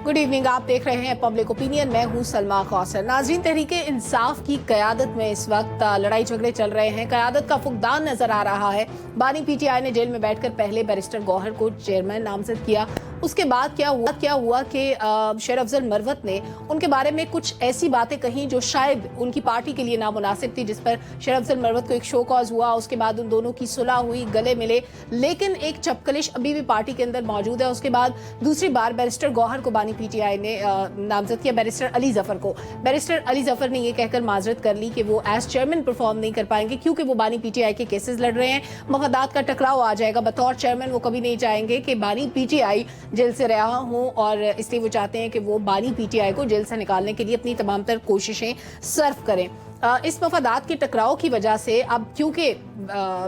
Good evening, आप देख रहे हैं पब्लिक ओपिनियन। मैं हूं सलमा कौसर। नाज़रीन, तहरीक इंसाफ की क़यादत में इस वक्त लड़ाई झगड़े चल रहे हैं। क़यादत का फुकदान नजर आ रहा है। बानी पीटीआई ने जेल में बैठकर पहले बैरिस्टर गौहर को चेयरमैन नामजद किया। उसके बाद क्या हुआ कि शेर अफजल मरवत ने उनके बारे में कुछ ऐसी बातें कही जो शायद उनकी पार्टी के लिए नामुनासिब थी, जिस पर शेर अफजल मरवत को एक शो कॉज हुआ। उसके बाद उन दोनों की सुलह हुई, गले मिले, लेकिन एक चपकलिश अभी भी पार्टी के अंदर मौजूद है। उसके बाद दूसरी बार बैरिस्टर गौहर को बानी पीटीआई ने नामजद किया, बैरिस्टर अली जफर को। बैरिस्टर अली जफर ने यह कहकर माजरत कर ली कि वो एज चेयरमैन परफॉर्म नहीं कर पाएंगे क्योंकि वो बानी पीटीआई के केसेस लड़ रहे हैं। मफादात का टकराव आ जाएगा। बतौर चेयरमैन वो कभी नहीं चाहेंगे कि बानी पीटीआई जेल से रहा हूं, और इसलिए वो चाहते हैं कि वो बानी पीटीआई को जेल से निकालने के लिए अपनी तमाम तर कोशिशें सर्व करें। इस मफादात के टकराव की वजह से अब क्योंकि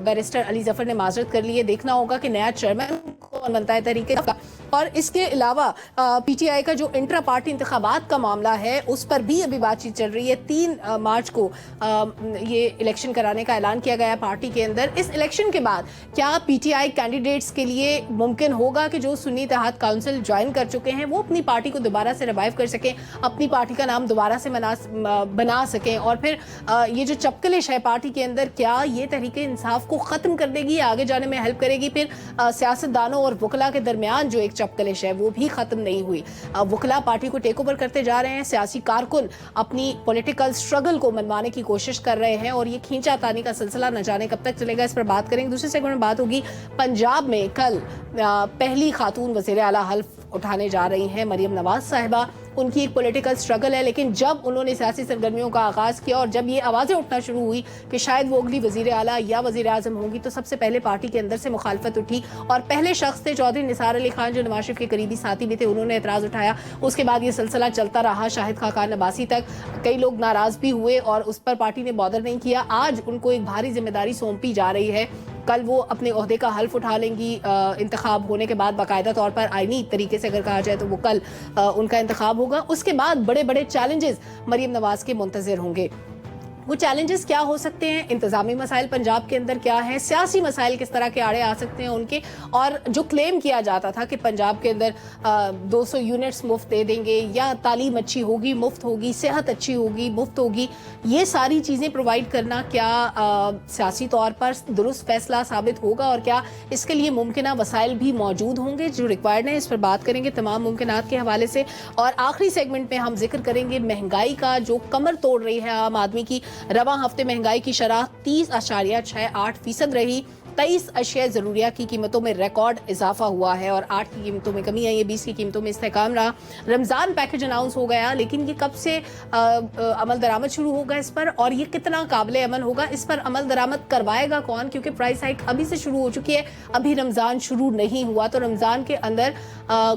बैरिस्टर अली जफर ने माजरत कर ली है, देखना होगा कि नया चेयरमैन कौन बनता है तरीके का। और इसके अलावा पीटीआई का जो इंट्रा पार्टी इंतखाबात का मामला है उस पर भी अभी बातचीत चल रही है। 3 मार्च को ये इलेक्शन कराने का ऐलान किया गया है पार्टी के अंदर। इस इलेक्शन के बाद क्या पीटीआई कैंडिडेट्स के लिए मुमकिन होगा कि जो सुन्नी इत्तेहाद काउंसिल ज्वाइन कर चुके हैं वो अपनी पार्टी को दोबारा से रिवाइव कर सकें, अपनी पार्टी का नाम दोबारा से बना सकें, और फिर ये जो चपकलिश है पार्टी के अंदर, क्या ये तहरीके इंसाफ को ख़त्म कर देगी, आगे जाने में हेल्प करेगी? फिर सियासतदानों और वकला के दरमियान जो एक चपकलिश है वो भी ख़त्म नहीं हुई। वकला पार्टी को टेक ओवर करते जा रहे हैं, सियासी कारकुन अपनी पॉलिटिकल स्ट्रगल को मनवाने की कोशिश कर रहे हैं, और ये खींचातानी का सिलसिला न जाने कब तक चलेगा, इस पर बात करेंगे। दूसरे सेगमेंट में बात होगी पंजाब में कल पहली खातून वज़ीर आला हल्फ उठाने जा रही हैं मरियम नवाज साहिबा। उनकी एक पॉलिटिकल स्ट्रगल है, लेकिन जब उन्होंने सियासी सरगर्मियों का आगाज़ किया और जब ये आवाज़ें उठना शुरू हुई कि शायद वो अगली वज़ीर आला या वज़ीर आज़म होंगी, तो सबसे पहले पार्टी के अंदर से मुखालफत उठी, और पहले शख्स थे चौधरी निसार अली खान जो नवाज शरीफ के करीबी साथी भी थे, उन्होंने एतराज़ उठाया। उसके बाद ये सिलसिला चलता रहा शाहिद खाकान अब्बासी तक। कई लोग नाराज़ भी हुए और उस पर पार्टी ने बॉदर नहीं किया। आज उनको एक भारी जिम्मेदारी सौंपी जा रही है। कल वो अपने ओहदे का हल्फ उठा लेंगी इंतखाब होने के बाद, बाकायदा तौर पर आईनी तरीके से अगर कहा जाए तो वो कल उनका इंतखाब होगा। उसके बाद बड़े बड़े चैलेंजेस मरियम नवाज के मुंतज़िर होंगे। वो चैलेंजेस क्या हो सकते हैं? इंतज़ामी मसाइल पंजाब के अंदर क्या है? सियासी मसाइल किस तरह के आड़े आ सकते हैं उनके? और जो क्लेम किया जाता था कि पंजाब के अंदर 200 यूनिट्स मुफ्त दे देंगे, या तालीम अच्छी होगी मुफ्त होगी, सेहत अच्छी होगी मुफ्त होगी, ये सारी चीज़ें प्रोवाइड करना क्या सियासी तौर पर दुरुस्त फैसला साबित होगा, और क्या इसके लिए मुमकिन वसाइल भी मौजूद होंगे जो रिक्वायर्ड हैं? इस पर बात करेंगे तमाम मुमकिनात के हवाले से। और आखिरी सेगमेंट में हम जिक्र करेंगे महंगाई का, जो कमर तोड़ रही है आम आदमी की। रवां हफ्ते महंगाई की शरह 30.68% रही। 23 अशिया ज़रूरिया की कीमतों में रिकॉर्ड इजाफा हुआ है और 8 की कीमतों में कमी आई है, 20 की कीमतों में इस्तेहकाम रहा। रमज़ान पैकेज अनाउंस हो गया, लेकिन ये कब से अमल दरामद शुरू होगा इस पर, और ये कितना काबिल अमल होगा? इस पर अमल दरामद करवाएगा कौन? क्योंकि प्राइस हाइक अभी से शुरू हो चुकी है, अभी रमज़ान शुरू नहीं हुआ, तो रमज़ान के अंदर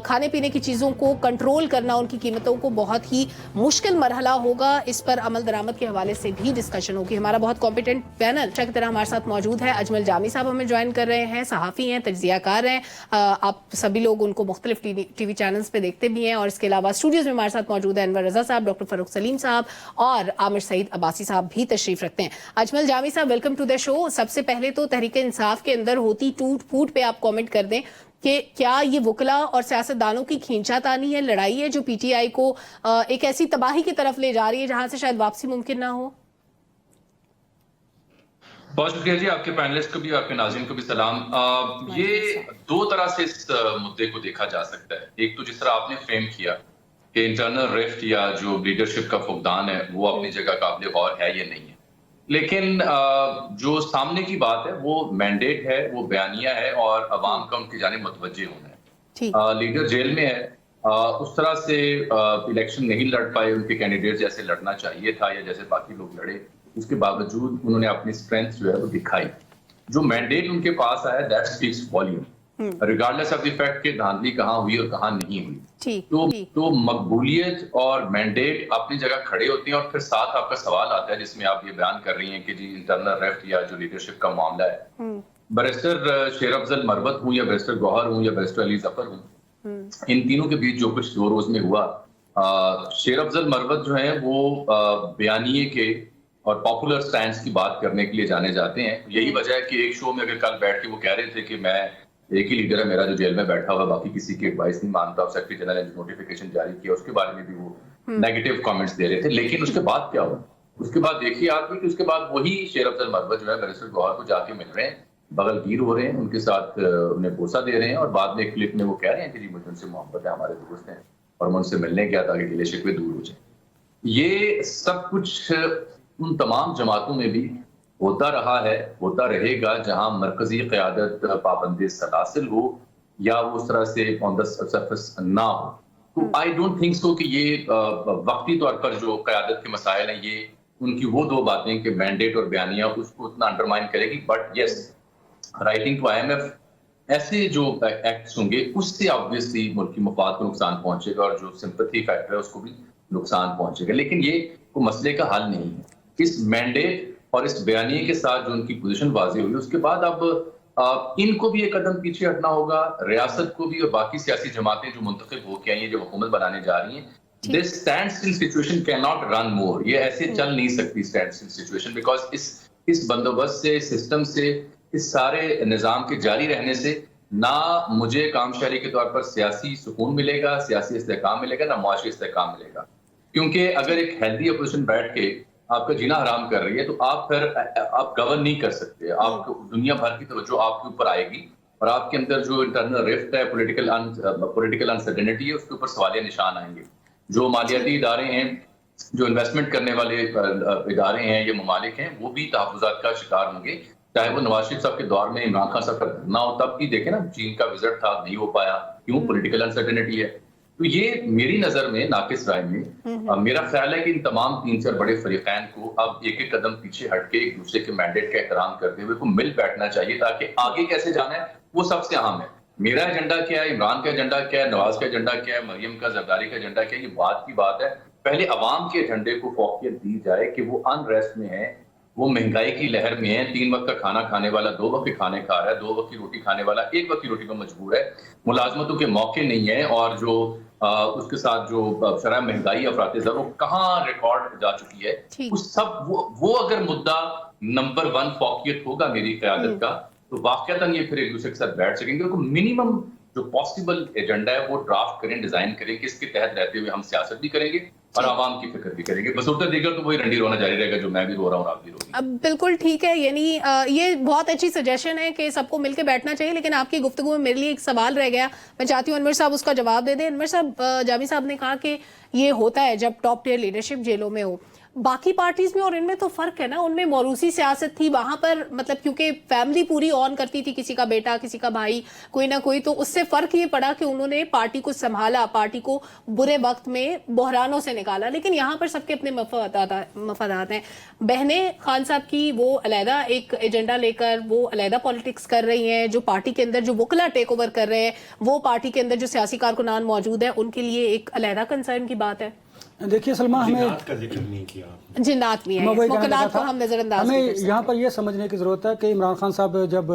खाने पीने की चीज़ों को कंट्रोल करना, उनकी कीमतों को बहुत ही मुश्किल मरहला होगा। इस पर अमल दरामद के हवाले से भी डिस्कशन होगी। हमारा बहुत कॉम्पिटेंट पैनल की तरह हमारे साथ मौजूद है। अजमल जामी साहब हमें ज्वाइन कर रहे हैं, सहाफ़ी हैं, तज्ज़ियाकार हैं, आप सभी लोग उनको मुख्तलिफ टीवी चैनल्स पे देखते भी हैं। और इसके अलावा स्टूडियोज़ में हमारे साथ मौजूद है अनवर रज़ा साहब, डॉक्टर फ़ारूक सलीम साहब और आमिर सईद अब्बासी साहब भी तशरीफ़ रखते हैं। अजमल जामी साहब, वेलकम टू द शो। सबसे पहले तो तहरीक इंसाफ के अंदर होती टूट फूट पे आप कॉमेंट कर दें कि क्या ये वकला और सियासतदानों की खींचातानी है, लड़ाई है जो पीटीआई को एक ऐसी तबाही की तरफ ले जा रही है जहां से शायद वापसी मुमकिन ना हो? बहुत शुक्रिया जी, आपके पैनलिस्ट को भी और आपके नाज़रीन को भी सलाम। ये दो तरह से इस मुद्दे को देखा जा सकता है। एक तो जिस तरह आपने फ्रेम किया कि इंटरनल रिफ्ट या जो लीडरशिप का फुकदान है वो अपनी जगह काबिल गौर है या नहीं है, लेकिन जो सामने की बात है वो मैंडेट है, वो बयानिया है, और अवाम का उनकी जानिब मुतवज्जे होना है। लीडर जेल में है, उस तरह से इलेक्शन नहीं लड़ पाए उनके कैंडिडेट जैसे लड़ना चाहिए था या जैसे बाकी लोग लड़े, उसके बावजूद उन्होंने अपनी स्ट्रेंथ जो है वो दिखाई। जो मैंडेट उनके पास आया that speaks volume, regardless of the fact कि धांधली कहाँ हुई और कहाँ नहीं हुई। तो मकबूलियत और मैंडेट अपनी जगह खड़े होते हैं, और फिर साथ आपका सवाल आता है जिसमें आप ये बयान कर रही हैं कि जी इंटरनल रेफ्ट या जो लीडरशिप का मामला है, बैरिस्टर शेर अफजल मरवत हूँ या बैरिस्टर गौहर हूँ या बैरिस्टर अली जफर हूँ, इन तीनों के बीच जो कुछ 2 रोज में हुआ, शेर अफजल मरवत जो है वो बयानिए के और पॉपुलर स्टैंड्स की बात करने के लिए जाने जाते हैं। यही वजह है कि एक शो में अगर कल बैठ के वो कह रहे थे कि मैं एक ही लीडर है मेरा जो जेल में बैठा हुआ, बाकी किसी की एडवाइस नहीं मानता, सेक्रेटरी जनरल ने नोटिफिकेशन जारी किया उसके बारे में भी वो नेगेटिव कमेंट्स दे रहे थे। लेकिन उसके बाद क्या हुआ, उसके बाद देखिए आप कि उसके बाद वही शेर अफजल मरवत जो है बैरिस्टर गौहर को जाके मिल रहे हैं, बगलगीर हो रहे हैं, उनके साथ उन्हें बोसा दे रहे हैं, और बाद में एक क्लिप में वो कह रहे हैं कि जी मुझे उनसे मोहब्बत है, हमारे दोस्त हैं और मैं उनसे मिलने गया ताकि गिले शिकवे दूर हो जाए। ये सब कुछ उन तमाम जमातों में भी होता रहा है, होता रहेगा, जहां मरकजी क़यादत पाबंदी सलासिल हो या वो उस तरह से ऑन द सरफेस ना हो। तो आई डोंट थिंक सो कि ये वक्ती तौर पर जो क़यादत के मसाइल हैं, ये उनकी वो दो बातें कि मैंडेट और बयानिया उसको उतना अंडरमाइन करेगी। But yes, writing to IMF, ऐसे जो एक्ट्स होंगे उससे ऑब्वियसली मुल्क की मफाद को नुकसान पहुंचेगा और जो सिंपैथी फैक्टर है उसको भी नुकसान पहुंचेगा। लेकिन ये कोई मसले का हल नहीं है। इस मैंडेट और इस बयानिए के साथ जो उनकी पोजीशन वाज़ेह हुई, उसके बाद अब इनको भी एक कदम पीछे हटना होगा, रियासत को भी और बाकी सियासी जमातें जो मुंतखब होकर आई हैं, जो हुकूमत बनाने जा रही हैं। This stand still situation can not run मोर। ये ऐसे चल नहीं सकती स्टैंड स्टिल सिचुएशन, बिकॉज इस बंदोबस्त से, सिस्टम से, इस सारे निज़ाम के जारी रहने से ना मुझे काम शहरी के तौर पर सियासी सुकून मिलेगा, सियासी इस्तेहकाम मिलेगा, ना मुआशी इस्तेहकाम मिलेगा। क्योंकि अगर एक हेल्दी अपोजिशन बैठ के आपका जीना हराम कर रही है तो आप फिर आप गवर्न नहीं कर सकते। आप दुनिया भर की तवज्जो आपके ऊपर आएगी और आपके अंदर जो इंटरनल रिफ्ट है, पॉलिटिकल अनसर्टेनिटी है, उसके ऊपर सवालिया निशान आएंगे। जो मालियाती इदारे हैं, जो इन्वेस्टमेंट करने वाले इदारे हैं, ये ममालिक हैं, वो भी तहफ़्फ़ुज़ात का शिकार होंगे। चाहे वो नवाज शरीफ साहब के दौर में इमरान खान साहब का धरना हो, तब भी देखे ना, चीन का विजिट था, नहीं हो पाया, क्यों? पॉलिटिकल अनसर्टेनिटी है। तो ये मेरी नजर में, नाकिस राय में, मेरा ख्याल है कि इन तमाम 3-4 बड़े फरीकैन को अब एक एक कदम पीछे हटके एक दूसरे के मैंडेट का एहतराम करते हुए को मिल बैठना चाहिए, ताकि आगे कैसे जाना है वो सबसे अहम है। मेरा एजेंडा क्या है, इमरान का एजेंडा क्या है, नवाज का एजेंडा क्या है, मरियम का, जरदारी का एजेंडा क्या है, ये बात की बात है। पहले अवाम के एजेंडे को फौकियत दी जाए कि वो अनरेस्ट में है, वो महंगाई की लहर में है, 3 वक्त का खाना खाने वाला 2 वक्त के खाने खा रहा है, 2 वक्त की रोटी खाने वाला 1 वक्त की रोटी पर मजबूर है, मुलाजमतों के मौके नहीं है, और जो उसके साथ जो शरह महंगाई अफरात-ए-ज़र वो कहाँ रिकॉर्ड जा चुकी है। उस सब वो अगर मुद्दा नंबर 1 फौकियत होगा मेरी क़यादत का, तो वाक़अतन ये फिर एक दूसरे के साथ बैठ सकेंगे। तो मिनिमम जो पॉसिबल एजेंडा है वो ड्राफ्ट करें, डिजाइन करें कि इसके तहत रहते हुए हम सियासत भी करेंगे और आवाम की फिक्र भी करेंगे। बसूरत दीगर तो वही रंडी रोना जारी रहेगा, जो मैं भी रो रहा हूँ, आप भी रोगी। अब बिल्कुल ठीक है, यानी ये बहुत अच्छी सजेशन है कि सबको मिलकर बैठना चाहिए। लेकिन आपकी गुफ्तगू में मेरे लिए एक सवाल रह गया, मैं चाहती हूँ अनवर साहब उसका जवाब दे दें। अनवर साहब, जामी साहब ने कहा कि ये होता है जब टॉप टियर लीडरशिप जेलों में हो। बाकी पार्टीज में और इनमें तो फर्क है ना, उनमें मौरूसी सियासत थी, वहां पर मतलब क्योंकि फैमिली पूरी ऑन करती थी, किसी का बेटा, किसी का भाई, कोई ना कोई, तो उससे फर्क ये पड़ा कि उन्होंने पार्टी को संभाला, पार्टी को बुरे वक्त में बहरानों से निकाला। लेकिन यहाँ पर सबके अपने मफादात हैं। बहनें खान साहब की वो अलहदा एक एजेंडा लेकर वो अलहदा पॉलिटिक्स कर रही हैं, जो पार्टी के अंदर जो वकला टेक ओवर कर रहे हैं, वो पार्टी के अंदर जो सियासी कारकुनान मौजूद है, उनके लिए एक अलहदा कंसर्न की बात है। देखिए सलमा, हमें जिन्नात का जिक्र नहीं किया, जिन्नात भी है, मुकलात को हम नजरअंदाज हमें यहाँ पर यह समझने की ज़रूरत है कि इमरान खान साहब जब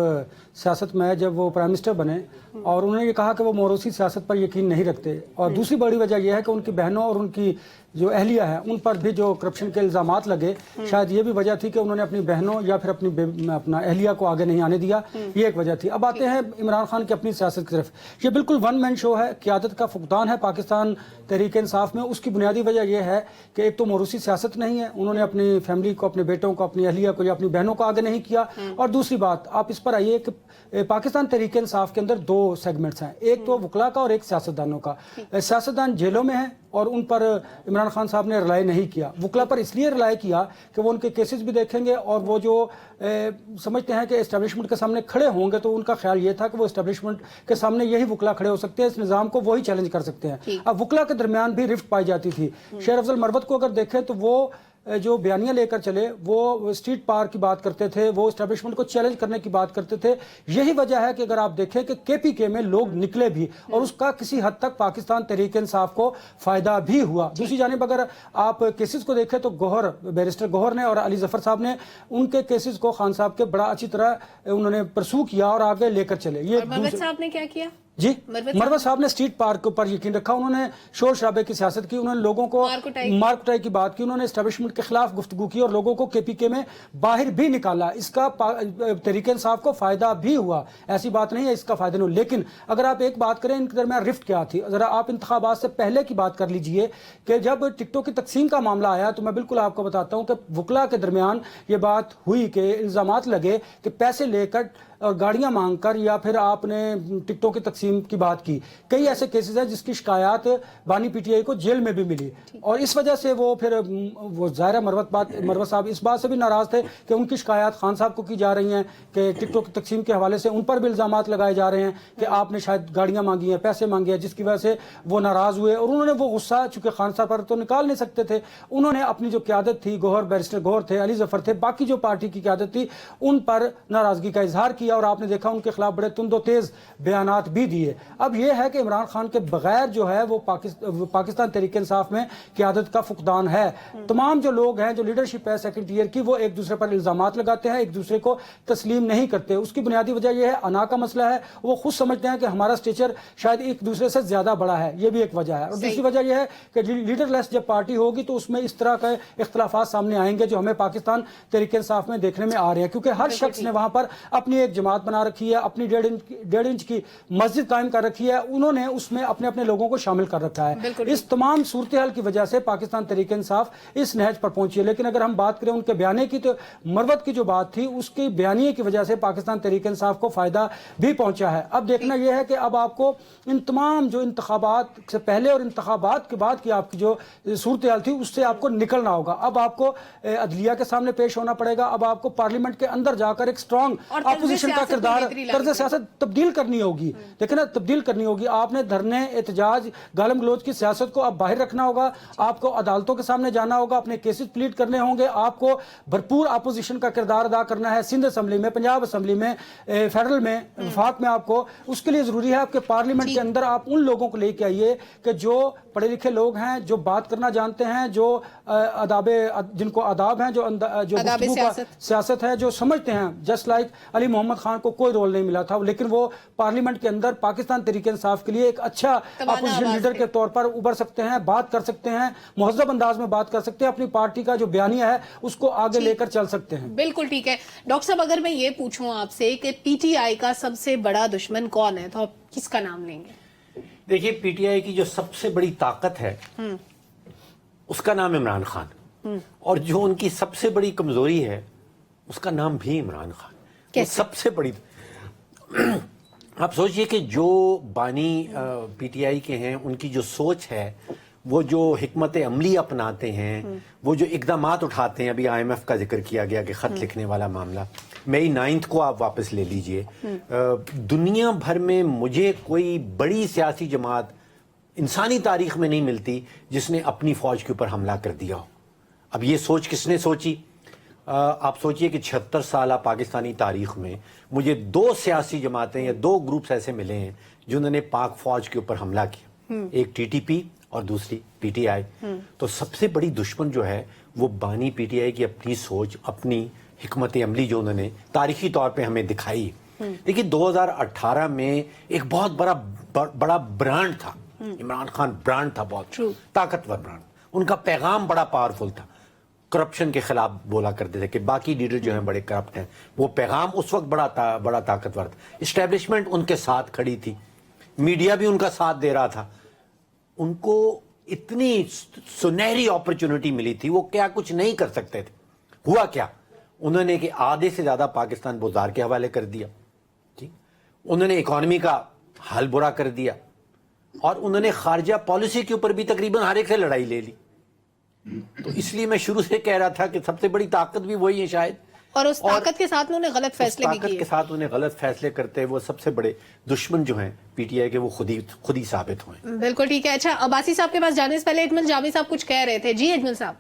सियासत में, जब वो प्राइम मिनिस्टर बने और उन्होंने ये कहा कि वो मौरूसी सियासत पर यकीन नहीं रखते, और दूसरी बड़ी वजह यह है कि उनकी बहनों और उनकी जो अहलिया है उन पर भी जो करप्शन के इल्ज़ामात लगे, शायद ये भी वजह थी कि उन्होंने अपनी बहनों या फिर अपना अहलिया को आगे नहीं आने दिया, ये एक वजह थी। अब आते हैं इमरान खान की अपनी सियासत की तरफ। ये बिल्कुल वन मैन शो है, क़यादत का फुकदान है पाकिस्तान तहरीक इंसाफ में। उसकी बुनियादी वजह यह है कि एक तो मौरूसी सियासत नहीं है, उन्होंने अपनी फैमिली को, अपने बेटों को, अपनी अहलिया को या अपनी बहनों को आगे नहीं किया, और दूसरी बात आप इस पर आइए कि पाकिस्तान तहरीक इंसाफ के अंदर 2 सेगमेंट्स हैं, एक तो वकला का और एक सियासतदानों का। सियासतदान जेलों में हैं और उन पर इमरान खान साहब ने रिलाई नहीं किया। वकला पर इसलिए रिलाई किया कि वो उनके केसेस भी देखेंगे और वो जो समझते हैं कि एस्टेब्लिशमेंट के सामने खड़े होंगे, तो उनका ख्याल ये था कि वो एस्टेब्लिशमेंट के सामने यही वकला खड़े हो सकते हैं, इस निज़ाम को वही चैलेंज कर सकते हैं। अब वकला के दरमियान भी रिफ्ट पाई जाती थी। शेर अफजल मरवत को अगर देखें तो वो जो बयानियां लेकर चले, वो स्ट्रीट पार की बात करते थे, वो एस्टेब्लिशमेंट को चैलेंज करने की बात करते थे। यही वजह है कि अगर आप देखें कि KPK में लोग निकले भी और उसका किसी हद तक पाकिस्तान तहरीक इंसाफ को फायदा भी हुआ। दूसरी जानिब अगर आप केसेस को देखें तो बैरिस्टर गौहर ने और अली जफर साहब ने उनके केसेस को खान साहब के बड़ा अच्छी तरह उन्होंने परसू किया और आगे लेकर चले। ये साहब ने क्या किया? जी, मरवत साहब ने स्ट्रीट पार्क पर यकीन रखा, उन्होंने शोर शराबे की सियासत की, उन्होंने लोगों को मार कुटाई की बात की, उन्होंने एस्टेब्लिशमेंट के खिलाफ गुफ्तगू की और लोगों को केपीके में बाहर भी निकाला। इसका तहरीक इंसाफ को फायदा भी हुआ, ऐसी बात नहीं है इसका फायदा नहीं। लेकिन अगर आप एक बात करें इनके दरमियान रिफ्ट क्या थी, जरा आप इंतखाबात से पहले की बात कर लीजिए कि जब टिकटों की तकसीम का मामला आया तो मैं बिल्कुल आपको बताता हूं कि वकला के दरमियान ये बात हुई कि इल्जामात लगे कि पैसे लेकर और गाड़ियां मांगकर या फिर आपने टिकटों की तकसीम की बात की। कई ऐसे केसेस हैं जिसकी शिकायत बानी पीटीआई को जेल में भी मिली और इस वजह से वो फिर वो ज़ाहिर मरवत साहब इस बात से भी नाराज थे कि उनकी शिकायत खान साहब को की जा रही हैं कि टिकटों की तकसीम के हवाले से उन पर भी इल्जामात लगाए जा रहे हैं कि आपने शायद गाड़ियां मांगी हैं, पैसे मांगे हैं, जिसकी वजह से वो नाराज हुए और उन्होंने वो गुस्सा चूंकि खान साहब पर तो निकाल नहीं सकते थे, उन्होंने अपनी जो क्यादत थी, बैरिस्टर गौहर थे, अली जफर थे, बाकी जो पार्टी की क्यादत थी उन पर नाराजगी का इजहार किया और आपने देखा उनके खिलाफ बड़े तुंदो तेज बयानात भी दिए। अब यह है कि इमरान खान के बगैर जो है वो पाकिस्तान तहरीक इंसाफ में क़यादत का फुकदान है। तमाम जो लोग हैं, जो लीडरशिप है सेकंड टियर की, वो एक दूसरे पर इल्जामात लगाते हैं, एक दूसरे को तस्लीम नहीं करते। उसकी बुनियादी वजह यह है अना का मसला है, वो खुद समझते हैं कि हमारा स्टेचर शायद एक दूसरे से ज्यादा बड़ा है, ये भी एक वजह है। और दूसरी वजह यह है कि लीडरलेस जब पार्टी होगी तो उसमें इस तरह के इख्तलाफात सामने आएंगे जो हमें पाकिस्तान तहरीक इंसाफ में देखने में आ रहे हैं, क्योंकि हर शख्स ने वहां पर अपनी एक जमात बना रखी है, अपनी 1.5 इंच की मस्जिद कायम कर रखी है, उन्होंने उसमें अपने अपने लोगों को शामिल कर रखा है। इस तमाम सूरत हाल की वजह से पाकिस्तान तहरीक इंसाफ इस नहज पर पहुंची है। लेकिन अगर हम बात करें उनके बयाने की, तो मरवत की जो बात थी उसकी बयानिए की वजह से पाकिस्तान तहरीक इंसाफ को फायदा भी पहुंचा है। अब देखना यह है कि अब आपको इन तमाम जो इंतखाबात से पहले और इंतखाबात के बाद की आपकी जो सूरत हाल थी उससे आपको निकलना होगा। अब आपको अदलिया के सामने पेश होना पड़ेगा, अब आपको पार्लियामेंट के अंदर जाकर एक स्ट्रॉन्ग अपोजिशन का किरदार, तर्ज सियासत तब्दील करनी होगी। देखिए ना, तब्दील करनी होगी। आपने धरने, एहतजाज, गालम गलोच की सियासत को अब बाहर रखना होगा, आपको अदालतों के सामने जाना होगा, अपने केसेस प्लीड करने होंगे, आपको भरपूर अपोजिशन का किरदार अदा करना है सिंध असम्बली में, पंजाब असम्बली में, फेडरल में, वफाक में। आपको उसके लिए जरूरी है आपके पार्लियामेंट के अंदर आप उन लोगों को लेके आइए कि जो पढ़े लिखे लोग हैं, जो बात करना जानते हैं, जो जिनको आदाब हैं, जो गुफ्तगू का सियासत है, जो समझते हैं। जस्ट लाइक अली मोहम्मद खान को कोई रोल नहीं मिला था, लेकिन वो पार्लियामेंट के अंदर पाकिस्तान तहरीक इंसाफ के लिए एक अच्छा अपोजिशन लीडर के तौर पर उभर सकते हैं, बात कर सकते हैं, मुहज़्ज़ब अंदाज में बात कर सकते हैं, अपनी पार्टी का जो बयानिया है उसको आगे लेकर चल सकते हैं। बिल्कुल ठीक है। डॉक्टर साहब, अगर मैं ये पूछूं आपसे कि पीटीआई का सबसे बड़ा दुश्मन कौन है, तो आप किसका नाम लेंगे? देखिए, पीटीआई की जो सबसे बड़ी ताकत है उसका नाम इमरान खान, और जो उनकी सबसे बड़ी कमजोरी है उसका नाम भी इमरान खान। कैसे? सबसे बड़ी आप सोचिए कि जो बानी पीटीआई के हैं, उनकी जो सोच है, वो जो हिकमत अमली अपनाते हैं, वो जो इकदामात उठाते हैं, अभी आईएमएफ का जिक्र किया गया कि खत लिखने वाला मामला, मई 9 को आप वापस ले लीजिए। दुनिया भर में मुझे कोई बड़ी सियासी जमात इंसानी तारीख में नहीं मिलती जिसने अपनी फौज के ऊपर हमला कर दिया हो। अब ये सोच किसने सोची? आप सोचिए कि 76 साल पाकिस्तानी तारीख में मुझे 2 सियासी जमातें या 2 ग्रुप्स ऐसे मिले हैं जिन्होंने पाक फौज के ऊपर हमला किया, एक टीटीपी और दूसरी पीटीआई। तो सबसे बड़ी दुश्मन जो है वो बानी पीटीआई की अपनी सोच, अपनी हिकमत अमली जो उन्होंने तारीखी तौर पे हमें दिखाई। देखिए, 2018 में एक बहुत बड़ा ब्रांड था, इमरान खान ब्रांड था, बहुत ताकतवर ब्रांड। उनका पैगाम बड़ा पावरफुल था, करप्शन के खिलाफ बोला करते थे कि बाकी लीडर जो हैं बड़े करप्ट हैं। वो पैगाम उस वक्त बड़ा ताकतवर था। इस्टेब्लिशमेंट उनके साथ खड़ी थी, मीडिया भी उनका साथ दे रहा था। उनको इतनी सुनहरी अपॉर्चुनिटी मिली थी, वो क्या कुछ नहीं कर सकते थे। हुआ क्या? उन्होंने कि आधे से ज्यादा पाकिस्तान बाजार के हवाले कर दिया, ठीक, उन्होंने इकोनॉमी का हाल बुरा कर दिया, और उन्होंने खारजा पॉलिसी के ऊपर भी तकरीबन हर एक से लड़ाई ले ली। तो इसलिए मैं शुरू से कह रहा था कि सबसे बड़ी ताकत भी वही है शायद, और उस ताकत के साथ उन्होंने गलत फैसले भी किए। ताकत के साथ उन्हें गलत फैसले करते वो सबसे बड़े दुश्मन जो हैं पीटीआई के, वो खुद ही साबित हुए। बिल्कुल ठीक है। अच्छा, अब्बासी साहब के पास जाने से पहले अजमल जामी साहब कुछ कह रहे थे। जी अजमल साहब।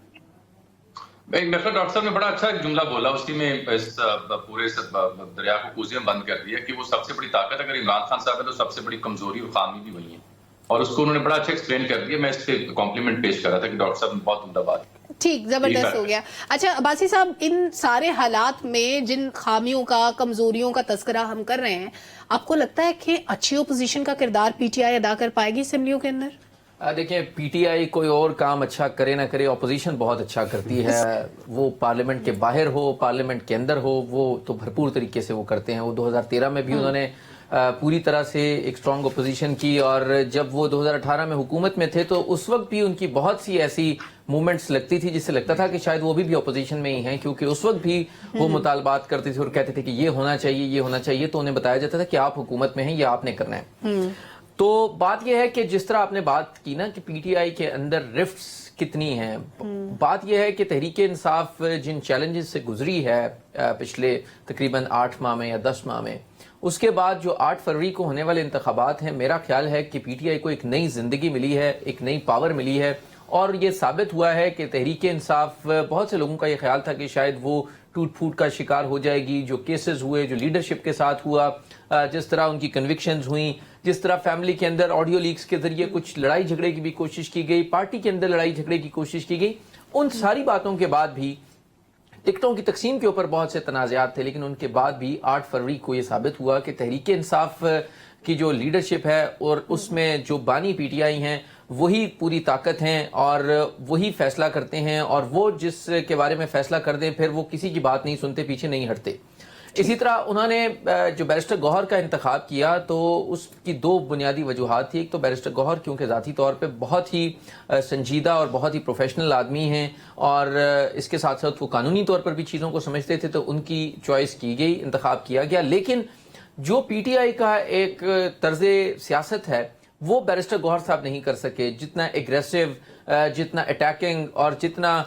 डॉक्टर साहब ने बड़ा अच्छा एक जुमला बोला, उसी में इस पूरे दरिया को कूजे में बंद कर दिया कि वो सबसे बड़ी ताकत अगर इमरान खान साहब है तो सबसे बड़ी कमजोरी और खामी भी वही है, और उसको उन्होंने बड़ा अच्छा एक्सप्लेन कर दिया। मैं इस पे कॉम्प्लीमेंट पेश कर रहा था कि डॉक्टर साहब ने बहुत उम्दा बात की। ٹھیک زبردست ہو گیا. اچھا عباسی صاحب, ان سارے حالات میں جن خامیوں کا, کمزوریوں کا تذکرہ ہم کر رہے ہیں, آپ کو لگتا ہے کہ اچھی اپوزیشن کا کردار پی ٹی آئی ادا کر پائے گی اسمبلیوں کے اندر؟ دیکھیں, پی ٹی آئی کوئی اور کام اچھا کرے نہ کرے, اپوزیشن بہت اچھا کرتی ہے. وہ پارلیمنٹ کے باہر ہو, پارلیمنٹ کے اندر ہو, وہ تو بھرپور طریقے سے وہ کرتے ہیں. وہ 2013 میں بھی انہوں نے پوری طرح سے ایک سٹرانگ اپوزیشن کی, اور جب وہ 2018 میں حکومت میں تھے تو اس وقت بھی ان کی بہت سی ایسی موومنٹس لگتی تھی جس سے لگتا تھا کہ شاید وہ بھی اپوزیشن میں ہی ہیں, کیونکہ اس وقت بھی وہ مطالبات کرتے تھے اور کہتے تھے کہ یہ ہونا چاہیے, یہ ہونا چاہیے. تو انہیں بتایا جاتا تھا کہ آپ حکومت میں ہیں, یہ آپ نے کرنا ہے. تو بات یہ ہے کہ جس طرح آپ نے بات کی نا کہ پی ٹی آئی کے اندر رفٹس کتنی ہیں, بات یہ ہے کہ تحریک انصاف جن چیلنجز سے گزری ہے پچھلے تقریباً 8 ماہ میں یا 10 ماہ میں, اس کے بعد جو 8 فروری کو ہونے والے انتخابات ہیں, میرا خیال ہے کہ پی ٹی آئی کو ایک نئی زندگی ملی ہے, ایک نئی پاور ملی ہے. اور یہ ثابت ہوا ہے کہ تحریک انصاف, بہت سے لوگوں کا یہ خیال تھا کہ شاید وہ ٹوٹ پھوٹ کا شکار ہو جائے گی. جو کیسز ہوئے, جو لیڈرشپ کے ساتھ ہوا, جس طرح ان کی کنوکشنز ہوئیں, جس طرح فیملی کے اندر آڈیو لیکس کے ذریعے کچھ لڑائی جھگڑے کی بھی کوشش کی گئی, پارٹی کے اندر لڑائی جھگڑے کی کوشش کی گئی, ان ساری باتوں کے بعد بھی ٹکٹوں کی تقسیم کے اوپر بہت سے تنازعات تھے, لیکن ان کے بعد بھی 8 فروری کو یہ ثابت ہوا کہ تحریک انصاف کی جو لیڈرشپ ہے اور اس میں جو بانی پی ٹی آئی ہیں وہی پوری طاقت ہیں, اور وہی فیصلہ کرتے ہیں, اور وہ جس کے بارے میں فیصلہ کر دیں پھر وہ کسی کی بات نہیں سنتے, پیچھے نہیں ہٹتے. اسی طرح انہوں نے جو بیرسٹر گوہر کا انتخاب کیا تو اس کی 2 بنیادی وجوہات تھی. ایک تو بیرسٹر گوہر کیونکہ ذاتی طور پہ بہت ہی سنجیدہ اور بہت ہی پروفیشنل آدمی ہیں, اور اس کے ساتھ ساتھ وہ قانونی طور پر بھی چیزوں کو سمجھتے تھے, تو ان کی چوائس کی گئی, انتخاب کیا گیا. لیکن جو پی ٹی آئی کا ایک طرز سیاست ہے وہ بیرسٹر گوہر صاحب نہیں کر سکے. جتنا ایگریسو, جتنا اٹیکنگ اور جتنا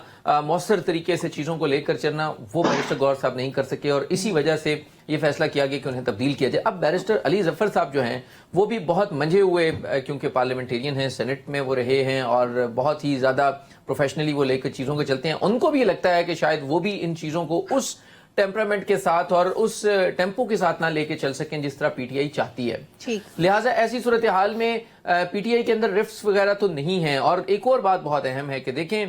مؤثر طریقے سے چیزوں کو لے کر چلنا, وہ بیرسٹر گوہر صاحب نہیں کر سکے, اور اسی وجہ سے یہ فیصلہ کیا گیا کہ انہیں تبدیل کیا جائے. اب بیرسٹر علی ظفر صاحب جو ہیں وہ بھی بہت منجھے ہوئے, کیونکہ پارلیمنٹیرین ہیں, سینٹ میں وہ رہے ہیں, اور بہت ہی زیادہ پروفیشنلی وہ لے کر چیزوں کو چلتے ہیں. ان کو بھی یہ لگتا ہے کہ شاید وہ بھی ان چیزوں کو اس ٹیمپرامنٹ کے ساتھ اور اس ٹیمپو کے ساتھ نہ لے کے چل سکیں جس طرح پی ٹی آئی چاہتی ہے. لہٰذا ایسی صورتحال میں پی ٹی آئی کے اندر رفٹس وغیرہ تو نہیں ہیں. اور ایک اور بات بہت اہم ہے کہ دیکھیں,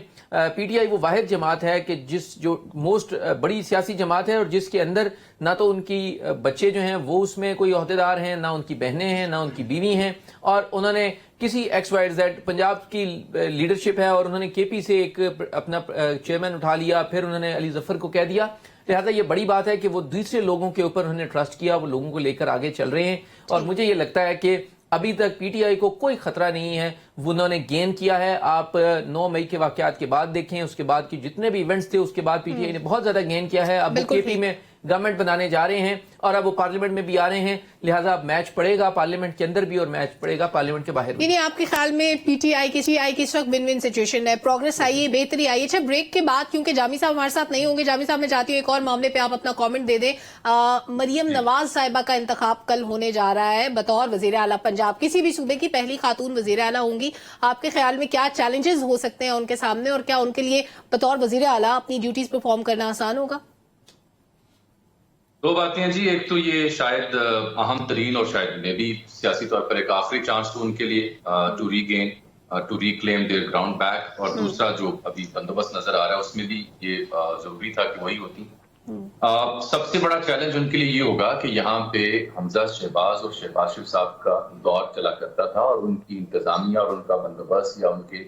پی ٹی آئی وہ واحد جماعت ہے کہ جو موسٹ بڑی سیاسی جماعت ہے, اور جس کے اندر نہ تو ان کی بچے جو ہیں وہ اس میں کوئی عہدیدار ہیں, نہ ان کی بہنیں ہیں, نہ ان کی بیوی ہیں, اور انہوں نے کسی ایکس وائی زیڈ پنجاب کی لیڈرشپ ہے اور انہوں نے کے پی سے ایک اپنا چیئرمین اٹھا لیا, پھر انہوں نے علی ظفر کو کہہ دیا. لہٰذا یہ بڑی بات ہے کہ وہ دوسرے لوگوں کے اوپر انہوں نے ٹرسٹ کیا, وہ لوگوں کو لے کر آگے چل رہے ہیں. اور مجھے یہ لگتا ہے کہ ابھی تک پی ٹی آئی کو کوئی خطرہ نہیں ہے, وہ انہوں نے گین کیا ہے. آپ 9 مئی کے واقعات کے بعد دیکھیں, اس کے بعد کی جتنے بھی ایونٹس تھے اس کے بعد پی ٹی آئی نے بہت زیادہ گین کیا ہے. اب وہ کے پی میں گورنمنٹ بنانے جا رہے ہیں, اور اب وہ پارلیمنٹ میں بھی آ رہے ہیں, لہٰذا اب میچ پڑے گا پارلیمنٹ کے اندر بھی اور میچ پڑے گا پارلیمنٹ کے باہر بھی. یعنی آپ کے خیال میں پی ٹی آئی کی اس وقت ون ون سچویشن ہے, پروگریس آئی ہے, بہتری آئی ہے. اچھا بریک کے بعد, کیونکہ جامی صاحب ہمارے ساتھ نہیں ہوں گے, جامی صاحب میں چاہتی ہوں ایک اور معاملے پہ آپ اپنا کامنٹ دے دیں. مریم نواز صاحبہ کا انتخاب کل ہونے جا رہا ہے بطور وزیر اعلیٰ پنجاب, کسی بھی صوبے کی پہلی خاتون وزیر اعلیٰ ہوں گی. آپ کے خیال میں کیا چیلنجز ہو سکتے ہیں ان کے سامنے, اور کیا ان کے لیے بطور وزیر اعلیٰ اپنی ڈیوٹیز پرفارم کرنا آسان ہوگا؟ 2 باتیں ہیں جی. ایک تو یہ شاید اہم ترین اور شاید میں بھی سیاسی طور پر ایک آخری چانس تو ان کے لیے to re reclaim their ground back, اور دوسرا جو ابھی بندوبست نظر آ رہا ہے اس میں بھی یہ ضروری تھا کہ وہی ہوتی. سب سے بڑا چیلنج ان کے لیے یہ ہوگا کہ یہاں پہ حمزہ شہباز اور شہباز شریف صاحب کا دور چلا کرتا تھا, اور ان کی انتظامیہ اور ان کا بندوبست یا ان کے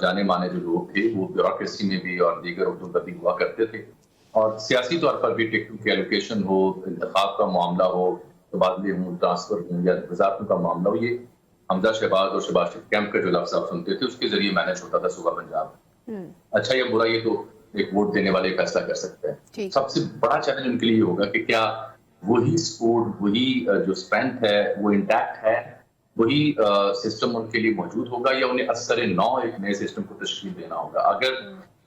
جانے مانے جو لوگ تھے وہ بیوروکریسی میں بھی اور دیگر عہدوں پر بھی ہوا کرتے تھے. اور سیاسی طور پر بھی ٹکٹوں کی ایلوکیشن ہو, انتخاب کا معاملہ ہو, تبادلے ہوں, ٹرانسفر ہوں یا وزارتوں کا معاملہ ہو, یہ حمزہ شہباز اور شہباز شریف کیمپ کا جو لفظ آپ سنتے تھے اس کے ذریعے مینج ہوتا تھا صوبہ پنجاب. اچھا یا برا یہ تو ایک ووٹ دینے والے فیصلہ کر سکتے ہیں. سب سے بڑا چیلنج ان کے لیے ہوگا کہ کیا وہی سپورٹ, وہی جو اسٹرینتھ ہے وہ انٹیکٹ ہے, وہی سسٹم ان کے لیے موجود ہوگا, یا انہیں اثر نو ایک نئے سسٹم کو تشکیل دینا ہوگا. اگر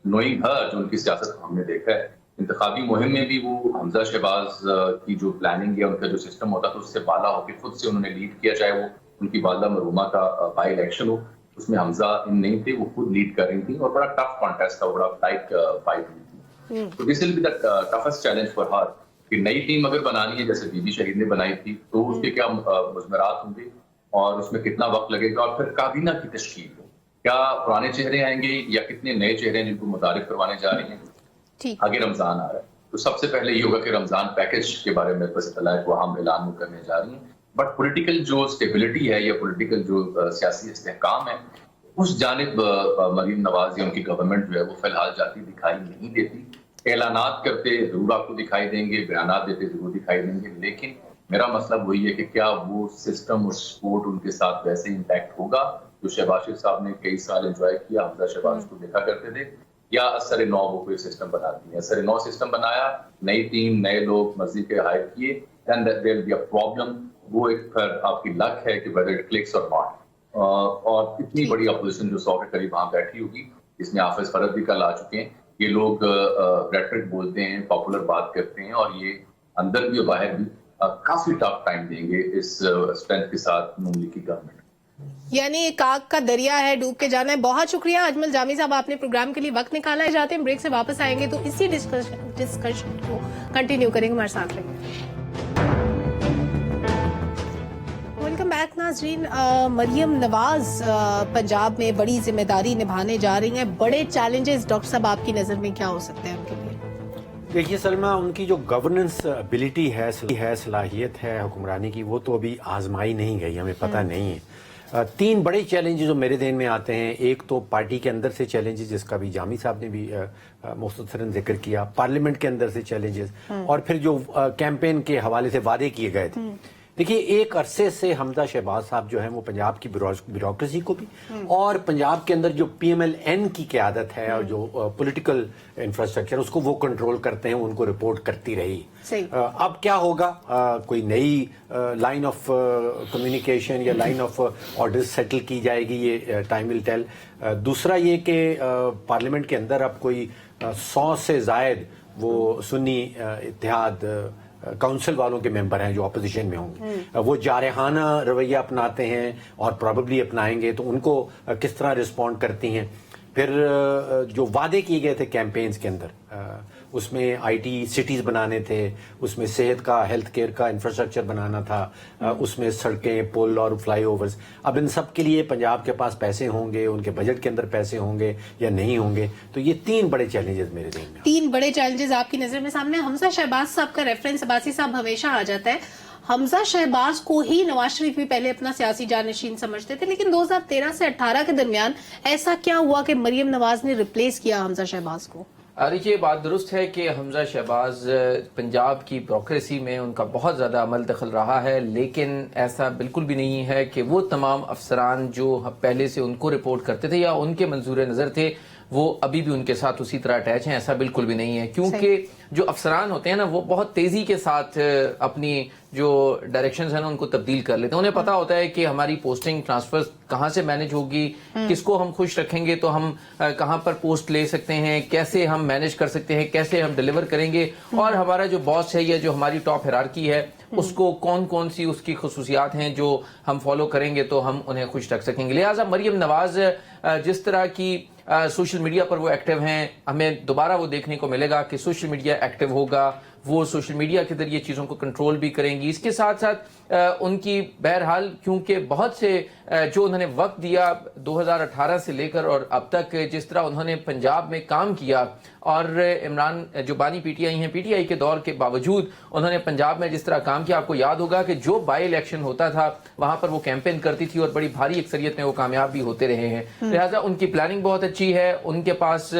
نوئنگ ہر جو ان کی سیاست ہم نے دیکھا ہے, انتخابی مہم میں بھی وہ حمزہ شہباز کی جو پلاننگ یا ان کا جو سسٹم ہوتا تھا اس سے بالا ہو کے خود سے انہوں نے لیڈ کیا, چاہے وہ ان کی والدہ مرحومہ کا بائی الیکشن ہو, اس میں حمزہ ان نہیں تھے, وہ خود لیڈ کر رہی تھی, اور بڑا ٹف کانٹیسٹ تھا, بڑا ٹائٹ فائٹ ہوئی تھی. تو this will be the toughest challenge for her, کہ نئی ٹیم اگر بنانی ہے جیسے بی بی شہید نے بنائی تھی تو اس کے کیا مضمرات ہوں گے اور اس میں کتنا وقت لگے گا, اور پھر کابینہ کی تشکیل ہو, क्या पुराने चेहरे आएंगे या कितने नए चेहरे हैं जिनको मुतारिफ करवाने जा रही हैं? ठीक। आगे रमजान आ रहा है, तो सबसे पहले ये होगा कि रमजान पैकेज के बारे में पता चला है, वो हम ऐलान करने जा रही हैं। बट पॉलिटिकल जो स्टेबिलिटी है या पॉलिटिकल जो सियासी इस्तेहकाम है, उस जानिब मरीम नवाज या उनकी गवर्नमेंट जो है वो फिलहाल जाती दिखाई नहीं देती। ऐलानात करते जरूर आपको दिखाई देंगे, बयानात देते जरूर दिखाई देंगे, लेकिन मेरा मतलब वही है कि क्या वो सिस्टम और सपोर्ट उनके साथ वैसे इंटैक्ट होगा जो शहबाज शरीफ साहब ने कई साल एंजॉय किया, हमजा शहबाज को देखा करते थे, या असर नौ वो कोई सिस्टम बनाती है। असर नौ सिस्टम बनाया, नई टीम, नए लोग मर्जी के हायर किए, then there will be a problem. वो एक फिर आपकी लक है कि वेदर इट क्लिक्स और नॉट। और इतनी बड़ी अपोजिशन जो 100 के करीब वहां बैठी होगी, जिसमें हाफिज फरद भी कल आ चुके हैं। ये लोग रेटरिक बोलते हैं, पॉपुलर बात करते हैं, और ये अंदर भी और बाहर भी काफी टफ टाइम देंगे इस स्ट्रेंथ के साथ नून लीग की गवर्नमेंट। यानी एक आग का दरिया है, डूब के जाना है। बहुत शुक्रिया अजमल जामी साहब, आपने प्रोग्राम के लिए वक्त निकाला है। जाते हैं ब्रेक से वापस आएंगे तो इसी डिस्कशन को कंटिन्यू करेंगे। हमारे साथ रहिए। वेलकम बैक नाज़रीन। मरियम नवाज पंजाब में बड़ी जिम्मेदारी निभाने जा रही हैं। बड़े चैलेंजेस डॉक्टर साहब आपकी नजर में क्या हो सकते हैं उनके लिए? देखिए सलमा, उनकी जो गवर्नेंस एबिलिटी है, सलाहियत है हुक्मरानी की, वो तो अभी आजमाई नहीं गई, हमें पता नहीं है। 3 बड़े चैलेंजेस जो मेरे ध्यान में आते हैं। एक तो पार्टी के अंदर से चैलेंजेस, जिसका भी जामी साहब ने भी मुख्तसरन जिक्र किया, पार्लियामेंट के अंदर से चैलेंजेस, और फिर जो कैंपेन के हवाले से वादे किए गए थे। देखिए, एक अरसे से हमजा शहबाज साहब जो है वो पंजाब की ब्यूरोक्रेसी को भी और पंजाब के अंदर जो PMLN की क़यादत है और जो पॉलिटिकल इंफ्रास्ट्रक्चर उसको वो कंट्रोल करते हैं, उनको रिपोर्ट करती रही। अब क्या होगा, कोई नई लाइन ऑफ कम्युनिकेशन या लाइन ऑफ ऑर्डर्स सेटल की जाएगी, ये टाइम विल टेल। दूसरा ये कि पार्लियामेंट के अंदर अब कोई 100 से जायद वो सुन्नी इत्तेहाद काउंसिल वालों के मेंबर हैं जो अपोजिशन में होंगे, वो जारहाना रवैया अपनाते हैं और प्रॉबेबली अपनाएंगे, तो उनको किस तरह रिस्पॉन्ड करती हैं। फिर जो वादे किए गए थे कैंपेन्स के अंदर, उसमें IT सिटीज़ बनाने थे, उसमें सेहत का, हेल्थ केयर का इंफ्रास्ट्रक्चर बनाना था, उसमें सड़कें, पुल और फ्लाईओवर्स। अब इन सब के लिए पंजाब के पास पैसे होंगे, उनके बजट के अंदर पैसे होंगे या नहीं होंगे? तो ये 3 बड़े चैलेंजेस मेरे ध्यान में। 3 बड़े चैलेंजेस आपकी नजर में सामने। हमजा शहबाज साहब का रेफरेंस अब्बासी साहब हमेशा आ जाता है। हमजा शहबाज को ही नवाज शरीफ भी पहले अपना सियासी जानशीन समझते थे, लेकिन 2013 से 18 के दरमियान ऐसा क्या हुआ कि मरियम नवाज ने रिप्लेस किया हमजा शहबाज को? देखिए, बात दुरुस्त है कि हमजा शहबाज पंजाब की ब्यूरोक्रेसी में उनका बहुत ज़्यादा अमल दखल रहा है, लेकिन ऐसा बिल्कुल भी नहीं है कि वो तमाम अफसरान जो पहले से उनको रिपोर्ट करते थे या उनके मंजूर नज़र थे वो अभी भी उनके साथ उसी तरह अटैच हैं। ऐसा बिल्कुल भी नहीं है, क्योंकि जो अफसरान होते हैं ना, वो बहुत तेज़ी के साथ अपनी जो डायरेक्शंस हैं ना उनको तब्दील कर लेते हैं। उन्हें पता होता है कि हमारी पोस्टिंग ट्रांसफर कहाँ से मैनेज होगी, किसको हम खुश रखेंगे तो हम कहाँ पर पोस्ट ले सकते हैं, कैसे हम मैनेज कर सकते हैं, कैसे हम डिलीवर करेंगे, और हमारा जो बॉस है या जो हमारी टॉप हायरार्की है उसको कौन कौन सी उसकी खुसूसियात हैं जो हम फॉलो करेंगे तो हम उन्हें खुश रख सकेंगे। लिहाजा मरियम नवाज जिस तरह की सोशल मीडिया पर वो एक्टिव हैं, हमें दोबारा वो देखने को मिलेगा कि सोशल मीडिया एक्टिव होगा, वो सोशल मीडिया के जरिए चीज़ों को कंट्रोल भी करेंगी। इसके साथ साथ उनकी बहरहाल, क्योंकि बहुत से जो उन्होंने वक्त दिया 2018 से लेकर और अब तक, जिस तरह उन्होंने पंजाब में काम किया, और इमरान जो बानी PTI हैं, PTI के दौर के बावजूद उन्होंने पंजाब में जिस तरह काम किया, आपको याद होगा कि जो बाई इलेक्शन होता था वहां पर वो कैंपेन करती थी और बड़ी भारी अक्सरियत में वो कामयाब भी होते रहे हैं। लिहाजा उनकी प्लानिंग बहुत अच्छी है, उनके पास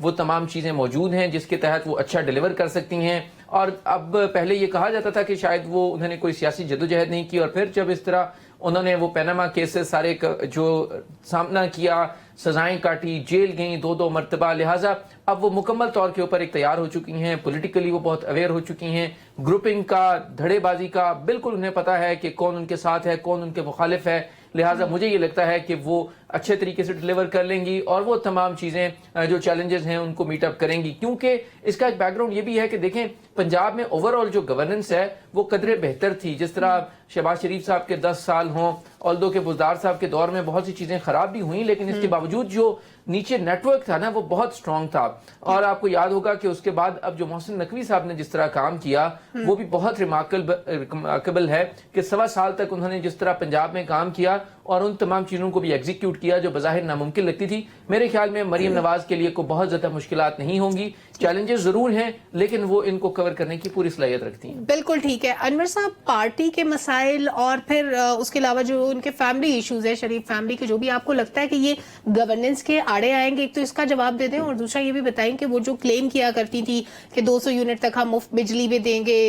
वो तमाम चीज़ें मौजूद हैं जिसके तहत वो अच्छा डिलीवर कर सकती हैं। और अब पहले ये कहा जाता था कि शायद वो उन्होंने कोई सियासी जद्दोजहद नहीं की, और फिर जब इस तरह उन्होंने वो पैनामा केसेस सारे जो सामना किया, सजाएं काटी, जेल गई 2-2 मरतबा, लिहाजा अब वो मुकम्मल तौर के ऊपर एक तैयार हो चुकी हैं, पॉलिटिकली वो बहुत अवेयर हो चुकी हैं, ग्रुपिंग का, धड़ेबाजी का बिल्कुल उन्हें पता है कि कौन उनके साथ है, कौन उनके मुखालिफ है। लिहाजा मुझे ये लगता है कि वो अच्छे तरीके से डिलीवर कर लेंगी और वो तमाम चीज़ें जो चैलेंजेस हैं उनको मीट अप करेंगी। क्योंकि इसका एक बैकग्राउंड ये भी है कि देखें, पंजाब में ओवरऑल जो गवर्नेंस है वो कदरे बेहतर थी। जिस तरह शहबाज शरीफ साहब के 10 साल हों, ऑल्दो के बुज़दार साहब के दौर में बहुत सी चीज़ें ख़राब भी हुई, लेकिन इसके बावजूद जो नीचे नेटवर्क था ना वो बहुत स्ट्रांग था। और आपको याद होगा कि उसके बाद अब जो मोहसिन नकवी साहब ने जिस तरह काम किया वो भी बहुत रिमार्केबल है कि 1.25 साल तक उन्होंने जिस तरह पंजाब में काम किया और उन तमाम चीज़ों को भी एग्जीक्यूट کیا جو بظاہر ناممکن لگتی تھی. میرے خیال میں مریم نواز کے لیے کوئی بہت زیادہ مشکلات نہیں ہوں گی. چیلنجز ضرور ہیں لیکن وہ ان کو کور کرنے کی پوری صلاحیت رکھتی ہیں. بالکل ٹھیک ہے. انور صاحب، پارٹی کے مسائل اور پھر اس کے علاوہ جو ان کے فیملی ایشوز ہیں، شریف فیملی کے، جو بھی آپ کو لگتا ہے کہ یہ گورننس کے آڑے آئیں گے، ایک تو اس کا جواب دے دیں، اور دوسرا یہ بھی بتائیں کہ وہ جو کلیم کیا کرتی تھی کہ 200 یونٹ تک ہم مفت بجلی بھی دیں گے،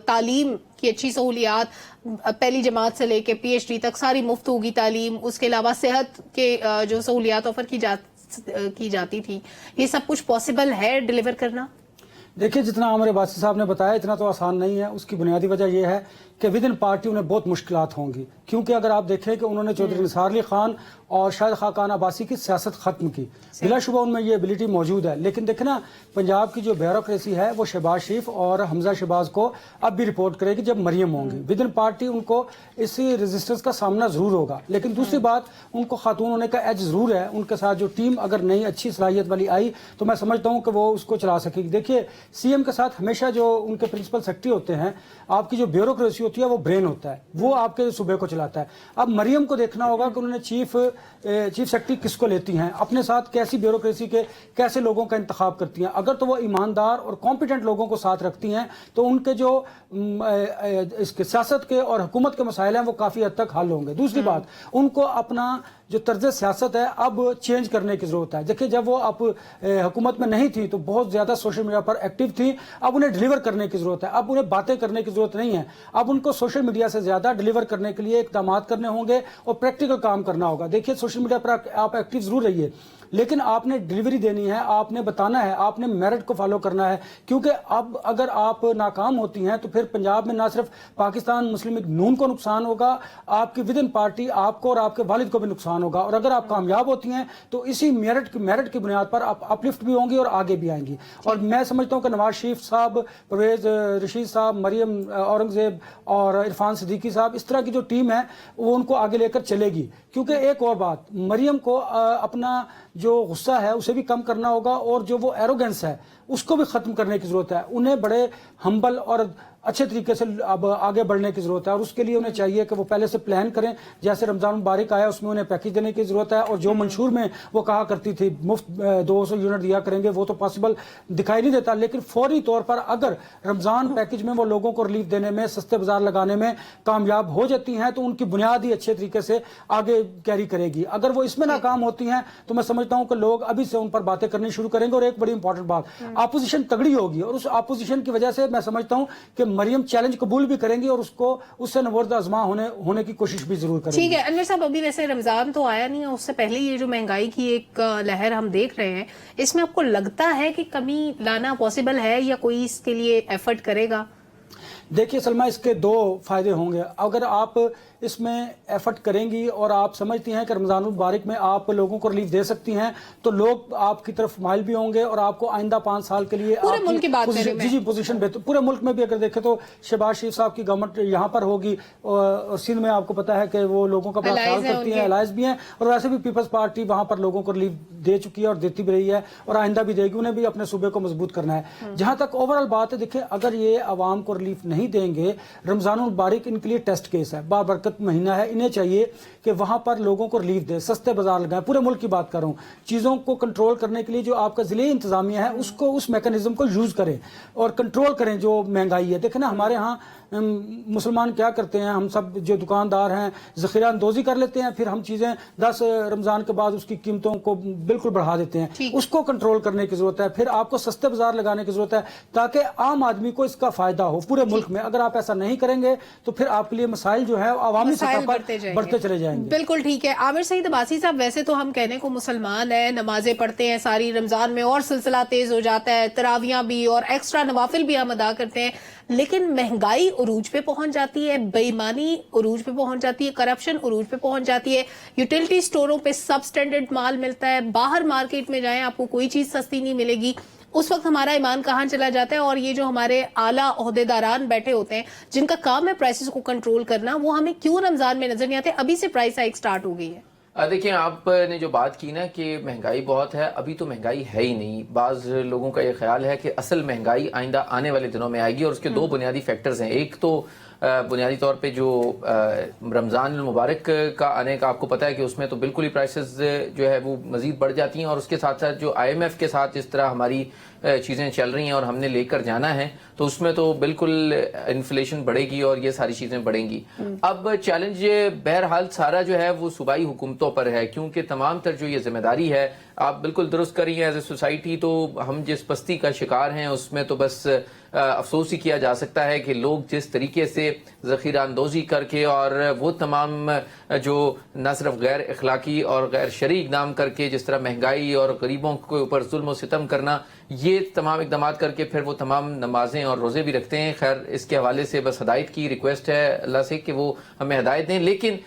تعلیم کی اچھی سہولیات پہلی جماعت سے لے کے پی ایچ ڈی تک ساری مفت ہوگی تعلیم، اس کے علاوہ صحت کے جو سہولیات آفر کی جاتی تھی، یہ سب کچھ پاسبل ہے ڈیلیور کرنا؟ دیکھیے، جتنا عامر عباسی صاحب نے بتایا اتنا تو آسان نہیں ہے. اس کی بنیادی وجہ یہ ہے کہ ود ان پارٹی انہیں بہت مشکلات ہوں گی، کیونکہ اگر آپ دیکھیں کہ انہوں نے چودھری نثار علی خان اور شاہد خاقان عباسی کی سیاست ختم کی، بلا شبہ ان میں یہ ایبلٹی موجود ہے. لیکن دیکھیں نا، پنجاب کی جو بیوروکریسی ہے وہ شہباز شریف اور حمزہ شہباز کو اب بھی رپورٹ کرے گی جب مریم ہوں گی. ود ان پارٹی ان کو اسی ریزسٹنس کا سامنا ضرور ہوگا. لیکن دوسری بات، ان کو خاتون ہونے کا ایج ضرور ہے. ان کے ساتھ جو ٹیم اگر نئی اچھی صلاحیت والی آئی تو میں سمجھتا ہوں کہ وہ اس کو چلا سکے گی. دیکھیے، سی ایم کے ساتھ ہمیشہ جو ان کے پرنسپل سیکرٹری ہوتے ہیں، آپ کی جو بیوروکریسی ہوتی ہے وہ برین ہوتا ہے، وہ آپ کے صوبے کو چلاتا ہے. اب مریم کو دیکھنا ہوگا کہ انہوں نے چیف سیکرٹری کس کو لیتی ہیں، اپنے ساتھ کیسی بیوروکریسی کے کیسے لوگوں کا انتخاب کرتی ہیں. اگر تو وہ ایماندار اور کمپیٹنٹ لوگوں کو ساتھ رکھتی ہیں تو ان کے جو اس کے سیاست کے اور حکومت کے مسائل ہیں وہ کافی حد تک حل ہوں گے. دوسری بات، ان کو اپنا جو طرز سیاست ہے اب چینج کرنے کی ضرورت ہے. دیکھیں، جب وہ اب حکومت میں نہیں تھی تو بہت زیادہ سوشل میڈیا پر ایکٹیو تھی. اب انہیں ڈیلیور کرنے کی ضرورت ہے. اب انہیں باتیں کرنے کی ضرورت نہیں ہے. اب ان کو سوشل میڈیا سے زیادہ ڈیلیور کرنے کے لیے اقدامات کرنے ہوں گے اور پریکٹیکل کام کرنا ہوگا. دیکھیے، سوشل میڈیا پر آپ ایکٹیو ضرور رہیے، لیکن آپ نے ڈیلیوری دینی ہے، آپ نے بتانا ہے، آپ نے میرٹ کو فالو کرنا ہے. کیونکہ اب اگر آپ ناکام ہوتی ہیں تو پھر پنجاب میں نہ صرف پاکستان مسلم لیگ نون کو نقصان ہوگا، آپ کی ود ان پارٹی آپ کو اور آپ کے والد کو بھی نقصان ہوگا. اور اگر آپ کامیاب ہوتی ہیں تو اسی میرٹ کی بنیاد پر آپ اپلفٹ بھی ہوں گی اور آگے بھی آئیں گی. اور میں سمجھتا ہوں کہ نواز شریف صاحب، پرویز رشید صاحب، مریم اورنگزیب اور عرفان صدیقی صاحب، اس طرح کی جو ٹیم ہے وہ ان کو آگے لے کر چلے گی. کیونکہ ایک اور بات، مریم کو اپنا جو غصہ ہے اسے بھی کم کرنا ہوگا اور جو وہ ایروگنس ہے اس کو بھی ختم کرنے کی ضرورت ہے. انہیں بڑے ہمبل اور اچھے طریقے سے اب آگے بڑھنے کی ضرورت ہے. اور اس کے لیے انہیں چاہیے کہ وہ پہلے سے پلان کریں. جیسے رمضان مبارک آیا، اس میں انہیں پیکیج دینے کی ضرورت ہے. اور جو منشور میں وہ کہا کرتی تھی مفت 200 یونٹ دیا کریں گے، وہ تو پاسبل دکھائی نہیں دیتا. لیکن فوری طور پر اگر رمضان پیکیج میں وہ لوگوں کو ریلیف دینے میں، سستے بازار لگانے میں کامیاب ہو جاتی ہیں تو ان کی بنیاد ہی اچھے طریقے سے آگے کیری کرے گی. اگر وہ اس میں ناکام ہوتی ہیں تو میں سمجھتا ہوں کہ لوگ ابھی سے ان پر باتیں کرنی شروع کریں گے. اور ایک بڑی امپورٹنٹ بات، اپوزیشن تگڑی ہوگی اور اس اپوزیشن کی وجہ سے میں سمجھتا ہوں کہ مریم چیلنج قبول بھی کریں گی اور اس سے نورد آزما ہونے کی کوشش بھی ضرور کریں گی. ٹھیک ہے انور صاحب، ابھی ویسے رمضان تو آیا نہیں ہے، اس سے پہلے یہ جو مہنگائی کی ایک لہر ہم دیکھ رہے ہیں، اس میں آپ کو لگتا ہے کہ کمی لانا پاسبل ہے یا کوئی اس کے لیے ایفرٹ کرے گا؟ دیکھیے سلمہ، اس کے دو فائدے ہوں گے. اگر آپ اس میں ایفرٹ کریں گی اور آپ سمجھتی ہیں کہ رمضان المبارک میں آپ لوگوں کو ریلیف دے سکتی ہیں تو لوگ آپ کی طرف مائل بھی ہوں گے اور آپ کو آئندہ 5 سال کے لیے پورے ملک کی بات کریں میں، جی پوزیشن بہتر. پورے ملک میں بھی اگر دیکھیں تو شہباز شریف صاحب کی گورنمنٹ یہاں پر ہوگی اور سندھ میں آپ کو پتا ہے کہ وہ لوگوں کا بڑا خیال کرتی ہے، الائز بھی ہیں. اور ویسے بھی پیپلز پارٹی وہاں پر لوگوں کو ریلیف دے چکی ہے اور دیتی بھی رہی ہے اور آئندہ بھی دے گی. انہیں بھی اپنے صوبے کو مضبوط کرنا ہے. جہاں تک اوور آل بات ہے، دیکھیں اگر یہ عوام کو ریلیف نہیں دیں گے، رمضان المبارک ان کے لیے ٹیسٹ کیس ہے، بابرکت مہینہ ہے. انہیں چاہیے کہ وہاں پر لوگوں کو ریلیف دے، سستے بازار لگائیں. پورے ملک کی بات کر رہا ہوں. چیزوں کو کنٹرول کرنے کے لیے جو آپ کا ضلعی انتظامیہ ہے اس میکانزم کو یوز کریں اور کنٹرول کریں جو مہنگائی ہے. دیکھیں نا، ہمارے ہاں مسلمان کیا کرتے ہیں، ہم سب جو دکاندار ہیں ذخیرہ اندوزی کر لیتے ہیں، پھر ہم چیزیں 10 رمضان کے بعد اس کی قیمتوں کو بالکل بڑھا دیتے ہیں. اس کو کنٹرول کرنے کی ضرورت ہے. پھر آپ کو سستے بازار لگانے کی ضرورت ہے تاکہ عام آدمی کو اس کا فائدہ ہو پورے ملک میں. اگر آپ ایسا نہیں کریں گے تو پھر آپ کے لیے مسائل جو ہے عوامی سطح پر بڑھتے چلے جائیں گے. بالکل ٹھیک ہے. عامر سعید عباسی صاحب، ویسے تو ہم کہنے کو مسلمان ہیں، نمازیں پڑھتے ہیں ساری رمضان میں اور سلسلہ تیز ہو جاتا ہے، تراویاں بھی اور ایکسٹرا نوافل بھی ہم ادا کرتے ہیں، لیکن مہنگائی عروج پہ پہنچ جاتی ہے، بے ایمانی عروج پہ پہنچ جاتی ہے، کرپشن عروج پہ پہنچ جاتی ہے. یوٹیلٹی سٹوروں پہ سب سٹینڈرڈ مال ملتا ہے، باہر مارکیٹ میں جائیں آپ کو کوئی چیز سستی نہیں ملے گی. اس وقت ہمارا ایمان کہاں چلا جاتا ہے؟ اور یہ جو ہمارے اعلیٰ عہدیداران بیٹھے ہوتے ہیں جن کا کام ہے پرائسز کو کنٹرول کرنا، وہ ہمیں کیوں رمضان میں نظر نہیں آتے؟ ابھی سے پرائس ہائیک سٹارٹ ہو گئی ہے. دیکھیں، آپ نے جو بات کی نا کہ مہنگائی بہت ہے، ابھی تو مہنگائی ہے ہی نہیں. بعض لوگوں کا یہ خیال ہے کہ اصل مہنگائی آئندہ آنے والے دنوں میں آئے گی اور اس کے دو بنیادی فیکٹرز ہیں. ایک تو बुनियादी तौर पे जो रमज़ान मुबारक का आने का आपको पता है कि उसमें तो बिल्कुल ही प्राइसेस जो है वो मज़ीद बढ़ जाती हैं, और उसके साथ साथ जो IMF के साथ जिस तरह हमारी चीज़ें चल रही हैं और हमने लेकर जाना है, तो उसमें तो बिल्कुल इन्फ्लेशन बढ़ेगी और ये सारी चीज़ें बढ़ेंगी। अब चैलेंज बहरहाल सारा जो है वो सूबाई हुकूमतों पर है, क्योंकि तमाम तर जो ये जिम्मेदारी है, आप बिल्कुल दुरुस्त करिए, एज ए सोसाइटी तो हम जिस पस्ती का शिकार हैं उसमें तो बस अफसोस ही किया जा सकता है कि लोग जिस तरीके से ज़ख़ीरा अंदोज़ी करके और वो तमाम जो न सिर्फ गैर अखलाकी और गैर शरई इक़दाम करके जिस तरह महंगाई और गरीबों के ऊपर जुल्म और सितम करना, ये तमाम इक़दाम करके फिर वो तमाम नमाजें और रोज़े भी रखते हैं। खैर इसके हवाले से बस हदायत की रिक्वेस्ट है अल्लाह से कि वो हमें हदायत दें, लेकिन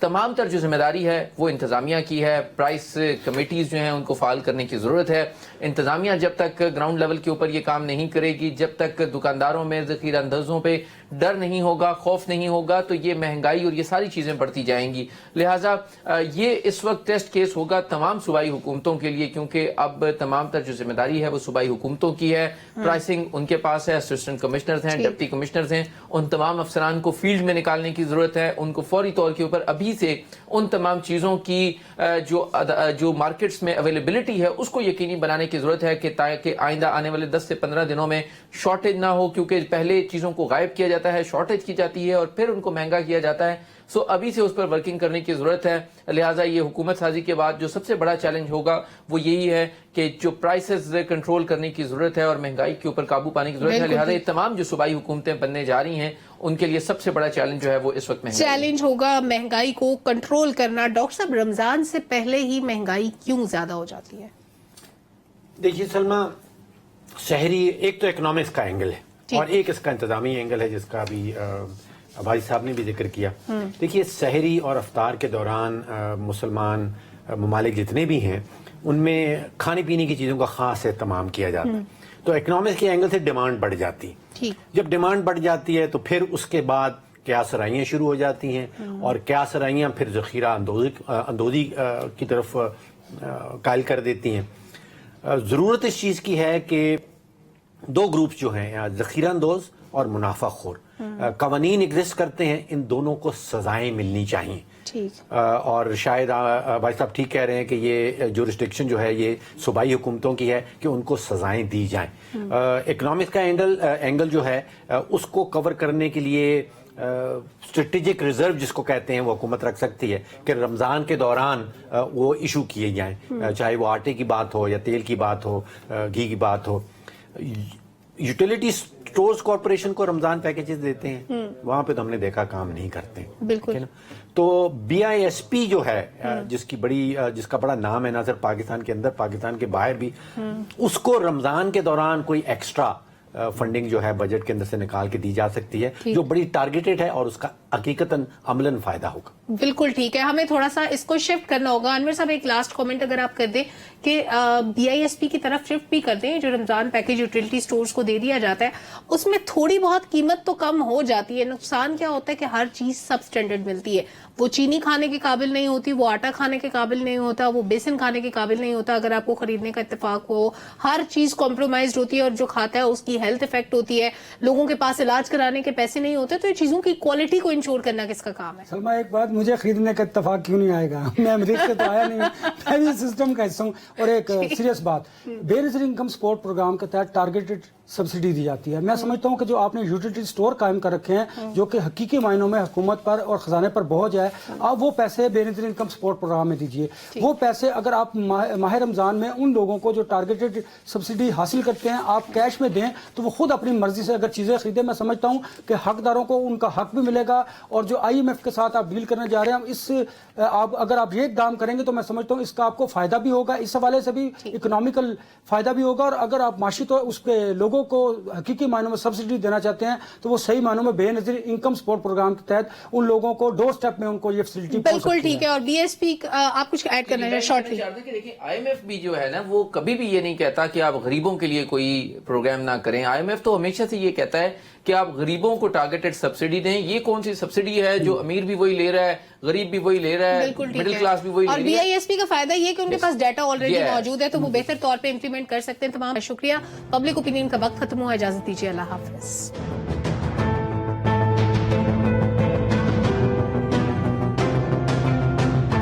तमाम तर जो जिम्मेदारी है वो इंतज़ामिया की है। प्राइस कमेटीज़ जो हैं उनको फ़ाल करने की ज़रूरत है। इंतज़ामिया जब तक ग्राउंड लेवल के ऊपर ये काम नहीं करेगी, जब तक दुकानदारों में ज़ख़ीरा अंदाज़ों पे डर नहीं होगा, खौफ नहीं होगा, तो ये महंगाई और ये सारी चीज़ें बढ़ती जाएंगी। लिहाजा ये इस वक्त टेस्ट केस होगा तमाम सूबाई हुकूमतों के लिए, क्योंकि अब तमाम तर जो जिम्मेदारी है वो सूबाई हुकूमतों की है। प्राइसिंग उनके पास है, असिस्टेंट कमिश्नर्स हैं, डिप्टी कमिश्नर्स हैं, उन तमाम अफसरान को फील्ड में निकालने की ज़रूरत है। उनको फौरी तौर के ऊपर अभी से उन तमाम चीज़ों की जो मार्केट्स में अवेलेबिलिटी है उसको यकीनी बनाने की ज़रूरत है कि ताकि आइंदा आने वाले 10 से 15 दिनों में शॉर्टेज ना हो, क्योंकि पहले चीज़ों को गायब किया जाता है, शॉर्टेज की जाती है और फिर उनको महंगा किया जाता है। सो अभी से उस पर वर्किंग करने की ज़रूरत है। लिहाजा ये हुकूमत साजी के बाद जो सबसे बड़ा चैलेंज होगा वो यही है कि जो प्राइसेस कंट्रोल करने की ज़रूरत है और महंगाई के ऊपर काबू पाने की ज़रूरत है। लिहाजा ये तमाम जो सूबाई हुकूमतें बनने जा रही हैं उनके लिए सबसे बड़ा चैलेंज जो है वो इस वक्त चैलेंज होगा महंगाई को कंट्रोल करना। डॉक्टर साहब, रमज़ान से पहले ही महंगाई क्यों ज़्यादा हो जाती है? देखिए सलमा, शहरी एक तो इकोनॉमिक्स का एंगल है और एक इसका इंतजामी एंगल है, जिसका अभी भाई साहब ने भी जिक्र किया। देखिए, सहरी और अफ्तार के दौरान मुसलमान ममालिक जितने भी हैं उनमें खाने पीने की चीज़ों का ख़ास एहतमाम किया जाता है, तो इकोनॉमिक्स के एंगल से डिमांड बढ़ जाती है। जब डिमांड बढ़ जाती है तो फिर उसके बाद क्यासराइयाँ शुरू हो जाती हैं और क्यासराइयाँ फिर ज़ख़ीरा अंदोज़ी की तरफ कायल कर देती हैं। ज़रूरत इस चीज़ की है कि दो ग्रुप्स जो हैं, ज़ख़ीरा अंदोज़ और मुनाफाखोर, कवानीन एग्जिस्ट करते हैं, इन दोनों को सजाएं मिलनी चाहिए। और शायद भाई साहब ठीक कह रहे हैं कि ये जुरिस्डिक्शन जो है ये सूबाई हुकूमतों की है कि उनको सजाएं दी जाएं। इकोनॉमिक्स का एंगल जो है उसको कवर करने के लिए स्ट्रेटेजिक रिजर्व जिसको कहते हैं वो हुकूमत रख सकती है कि रमज़ान के दौरान वो इशू किए जाएं, चाहे वो आटे की बात हो या तेल की बात हो, घी की बात हो। यूटिलिटी स्टोर्स कॉर्पोरेशन को रमजान पैकेजेस देते हैं, वहां पे तो हमने देखा काम नहीं करते, बिल्कुल। तो BISP जो है जिसका बड़ा नाम है ना सिर्फ पाकिस्तान के अंदर, पाकिस्तान के बाहर भी, उसको रमजान के दौरान कोई एक्स्ट्रा फंडिंग जो है बजट के अंदर से निकाल के दी जा सकती है, जो बड़ी टारगेटेड है और उसका हकीकतन अमलन फायदा होगा। बिल्कुल ठीक है, हमें थोड़ा सा इसको शिफ्ट करना होगा। अनवर साहब, एक लास्ट कमेंट अगर आप कर दें कि BISP की तरफ शिफ्ट भी कर दें, जो रमजान पैकेज यूटिलिटी स्टोर्स को दे दिया जाता है उसमें थोड़ी बहुत कीमत तो कम हो जाती है। नुकसान क्या होता है कि हर चीज सब स्टैंडर्ड मिलती है, वो चीनी खाने के काबिल नहीं होती, वो आटा खाने के काबिल नहीं होता, वो बेसन खाने के काबिल नहीं होता अगर आपको खरीदने का इत्तेफाक हो। हर चीज कॉम्प्रोमाइज होती है और जो खाता है उसकी हेल्थ इफेक्ट होती है, लोगों के पास इलाज कराने के पैसे नहीं होते, तो ये चीजों की क्वालिटी को इंश्योर करना किसका काम है? सलमा, एक बात, मुझे खरीदने का इत्तेफाक क्यों नहीं आएगा? मैं अमरीका से तो आया नहीं, मैं भी सिस्टम का हिस्सा हूँ। और एक सीरियस बात, बेनज़ीर इनकम सपोर्ट प्रोग्राम के तहत टारगेटेड सब्सिडी दी जाती है। मैं समझता हूँ कि जो आपने यूटिलिटी स्टोर कायम कर रखे हैं जो कि हकीकी मायनों में हुकूमत पर और खजाने पर बोझ है, आप वो पैसे बेनज़ीर इनकम सपोर्ट प्रोग्राम में दीजिए। वो पैसे अगर आप माह रमजान में उन लोगों को जो टारगेटेड सब्सिडी हासिल करते हैं आप कैश में दें तो वो खुद अपनी मर्जी से अगर चीज़ें खरीदें। मैं समझता हूँ कि हकदारों को उनका हक भी मिलेगा। और जो IMF के साथ आप डील करने जा रहे हैं, अगर आप ये काम करेंगे तो मैं समझता हूँ इसका आपको फायदा भी होगा, इस हवाले से भी इकोनॉमिकल फायदा भी होगा। और अगर आप माशी तो उसके लोगों को हकीकी मायनों में सब्सिडी देना चाहते हैं तो वो सही मायनों में बेनज़ीर इनकम सपोर्ट प्रोग्राम के तहत उन लोगों को डोर स्टेप में उनको ये फैसिलिटी बिल्कुल ठीक है। और BISP आप कुछ ऐड करना है शॉर्टली? देखिए, IMF भी जो है ना वो कभी भी ये नहीं कहता कि आप गरीबों के लिए कोई प्रोग्राम ना करें। IMF तो हमेशा से ये कहता है कि आप गरीबों को टारगेटेड सब्सिडी दें। ये कौन सी सब्सिडी है जो अमीर भी वही ले रहा है, गरीब भी वही ले रहा है, मिडिल क्लास भी वही ले रहा है। और BISP का फायदा ये कि उनके पास डाटा ऑलरेडी मौजूद है तो वो बेहतर तौर पे इंप्लीमेंट कर सकते हैं। तमाम शुक्रिया। पब्लिक ओपिनियन का वक्त खत्म हुआ, इजाजत दीजिए, अल्लाह हाफिज।